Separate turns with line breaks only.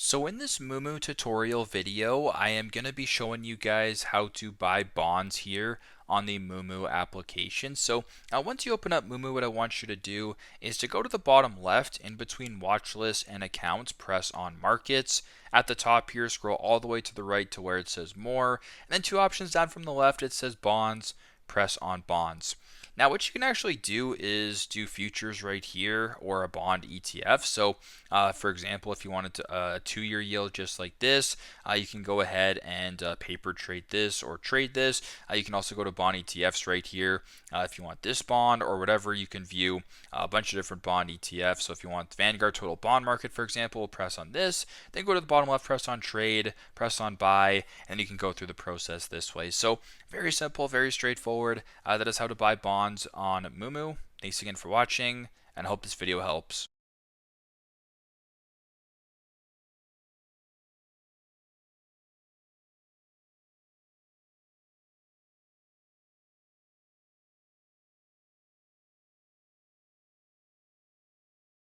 So in this Moomoo tutorial video, I am going to be showing you guys how to buy bonds here on the Moomoo application. So once you open up Moomoo, what I want you to do is to go to the bottom left in between watch lists and accounts, press on markets. At the top here, scroll all the way to the right to where it says more. And then two options down from the left, it says bonds, press on bonds. Now, what you can actually do is do futures right here or a bond ETF. So, for example, if you wanted a 2-year yield just like this, you can go ahead and paper trade this or trade this. You can also go to bond ETFs right here. If you want this bond or whatever, you can view a bunch of different bond ETFs. So if you want the Vanguard Total Bond Market, for example, press on this, then go to the bottom left, press on trade, press on buy, and you can go through the process this way. So very simple, very straightforward. That is how to buy bonds on Moomoo. Thanks again for watching, and I hope this video helps.